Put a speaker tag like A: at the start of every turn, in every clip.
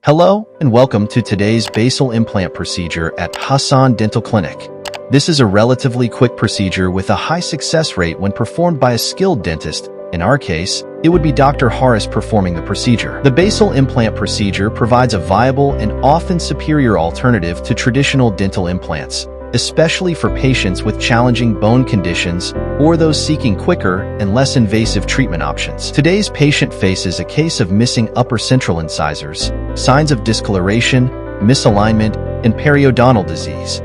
A: Hello and welcome to today's basal implant procedure at Hassaan Dental Clinic. This is a relatively quick procedure with a high success rate when performed by a skilled dentist. In our case, it would be Dr. Haris performing the procedure. The basal implant procedure provides a viable and often superior alternative to traditional dental implants, especially for patients with challenging bone conditions or those seeking quicker and less invasive treatment options. Today's patient faces a case of missing upper central incisors, signs of discoloration, misalignment, and periodontal disease.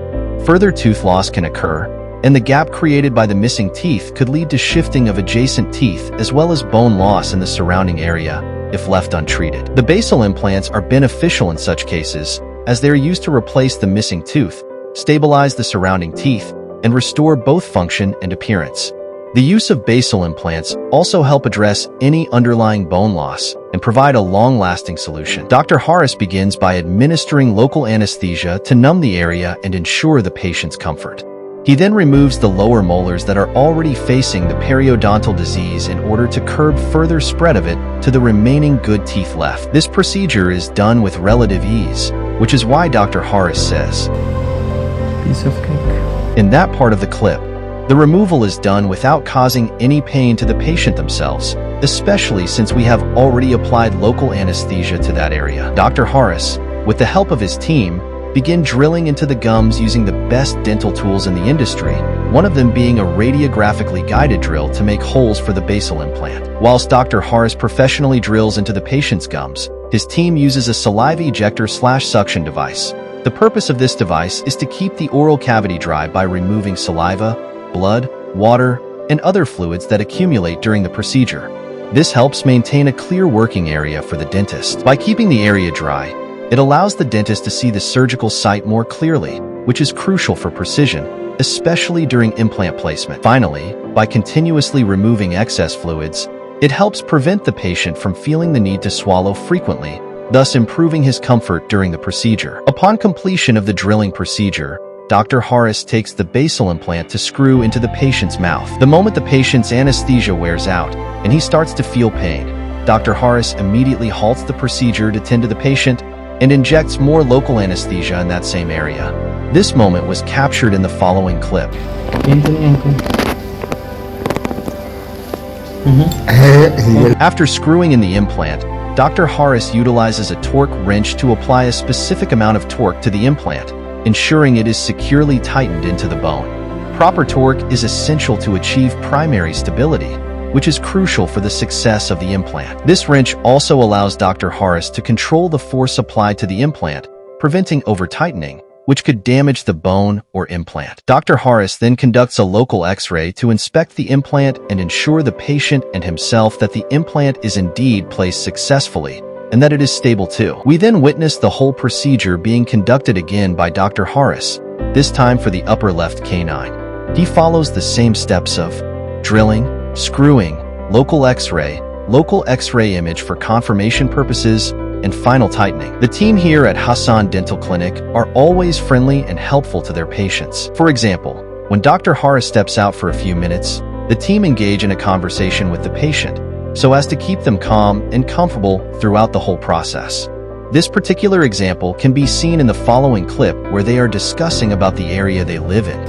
A: Further tooth loss can occur, and the gap created by the missing teeth could lead to shifting of adjacent teeth as well as bone loss in the surrounding area if left untreated. The basal implants are beneficial in such cases as they are used to replace the missing tooth, stabilize the surrounding teeth, and restore both function and appearance. The use of basal implants also help address any underlying bone loss and provide a long-lasting solution. Dr. Haris begins by administering local anesthesia to numb the area and ensure the patient's comfort. He then removes the lower molars that are already facing the periodontal disease in order to curb further spread of it to the remaining good teeth left. This procedure is done with relative ease, which is why Dr. Haris says,
B: piece of cake.
A: In that part of the clip, the removal is done without causing any pain to the patient themselves, especially since we have already applied local anesthesia to that area. Dr. Haris, with the help of his team, begin drilling into the gums using the best dental tools in the industry, one of them being a radiographically guided drill to make holes for the basal implant. Whilst Dr. Haris professionally drills into the patient's gums, his team uses a saliva ejector/suction device. The purpose of this device is to keep the oral cavity dry by removing saliva, blood, water, and other fluids that accumulate during the procedure. This helps maintain a clear working area for the dentist. By keeping the area dry, it allows the dentist to see the surgical site more clearly, which is crucial for precision, especially during implant placement. Finally, by continuously removing excess fluids, it helps prevent the patient from feeling the need to swallow frequently, thus improving his comfort during the procedure. Upon completion of the drilling procedure, Dr. Haris takes the basal implant to screw into the patient's mouth. The moment the patient's anesthesia wears out and he starts to feel pain, Dr. Haris immediately halts the procedure to tend to the patient and injects more local anesthesia in that same area. This moment was captured in the following clip. After screwing in the implant, Dr. Haris utilizes a torque wrench to apply a specific amount of torque to the implant, ensuring it is securely tightened into the bone. Proper torque is essential to achieve primary stability, which is crucial for the success of the implant. This wrench also allows Dr. Haris to control the force applied to the implant, preventing over-tightening, which could damage the bone or implant. Dr. Haris then conducts a local X-ray to inspect the implant and ensure the patient and himself that the implant is indeed placed successfully and that it is stable too. We then witness the whole procedure being conducted again by Dr. Haris, this time for the upper left canine. He follows the same steps of drilling, screwing, local X-ray image for confirmation purposes, and final tightening. The team here at Hassaan Dental Clinic are always friendly and helpful to their patients. For example, when Dr. Haris steps out for a few minutes, the team engage in a conversation with the patient so as to keep them calm and comfortable throughout the whole process. This particular example can be seen in the following clip where they are discussing about the area they live in.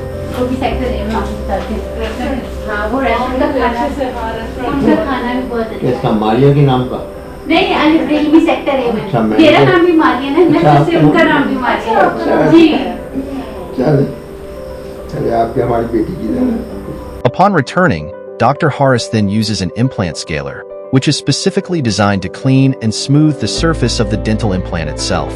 C: नहीं railway sector है में मेरा नाम भी मारिया ना मैं से उनका नाम भी मारिया जी चले आपकी हमारी बेटी की तरह.
A: Upon returning, Dr. Haris then uses an implant scaler, which is specifically designed to clean and smooth the surface of the dental implant itself.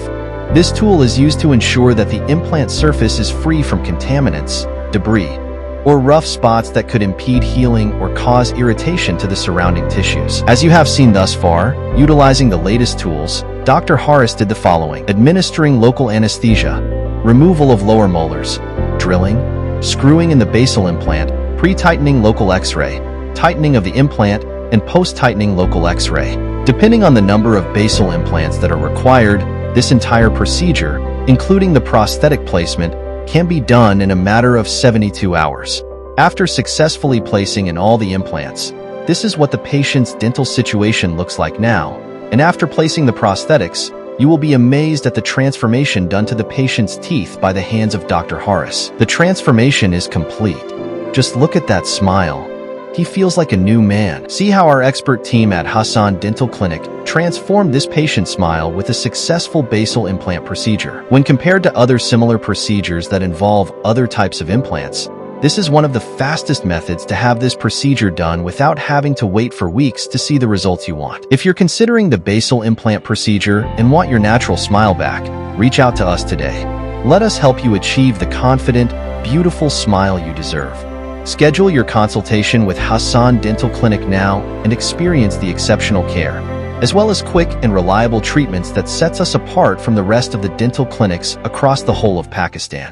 A: This tool is used to ensure that the implant surface is free from contaminants, debris, or rough spots that could impede healing or cause irritation to the surrounding tissues. As you have seen thus far, utilizing the latest tools, Dr. Haris did the following: administering local anesthesia, removal of lower molars, drilling, screwing in the basal implant, pre-tightening local X-ray, tightening of the implant, and post-tightening local X-ray. Depending on the number of basal implants that are required, this entire procedure, including the prosthetic placement, can be done in a matter of 72 hours. After successfully placing in all the implants, this is what the patient's dental situation looks like now, and after placing the prosthetics, You will be amazed at the transformation done to the patient's teeth by the hands of Dr. Haris. The transformation is complete. Just look at that smile. He feels like a new man. See how our expert team at Hassaan Dental Clinic transformed this patient's smile with a successful basal implant procedure. When compared to other similar procedures that involve other types of implants, this is one of the fastest methods to have this procedure done without having to wait for weeks to see the results you want. If you're considering the basal implant procedure and want your natural smile back, reach out to us today. Let us help you achieve the confident, beautiful smile you deserve. Schedule your consultation with Hassaan Dental Clinic now and experience the exceptional care, as well as quick and reliable treatments that sets us apart from the rest of the dental clinics across the whole of Pakistan.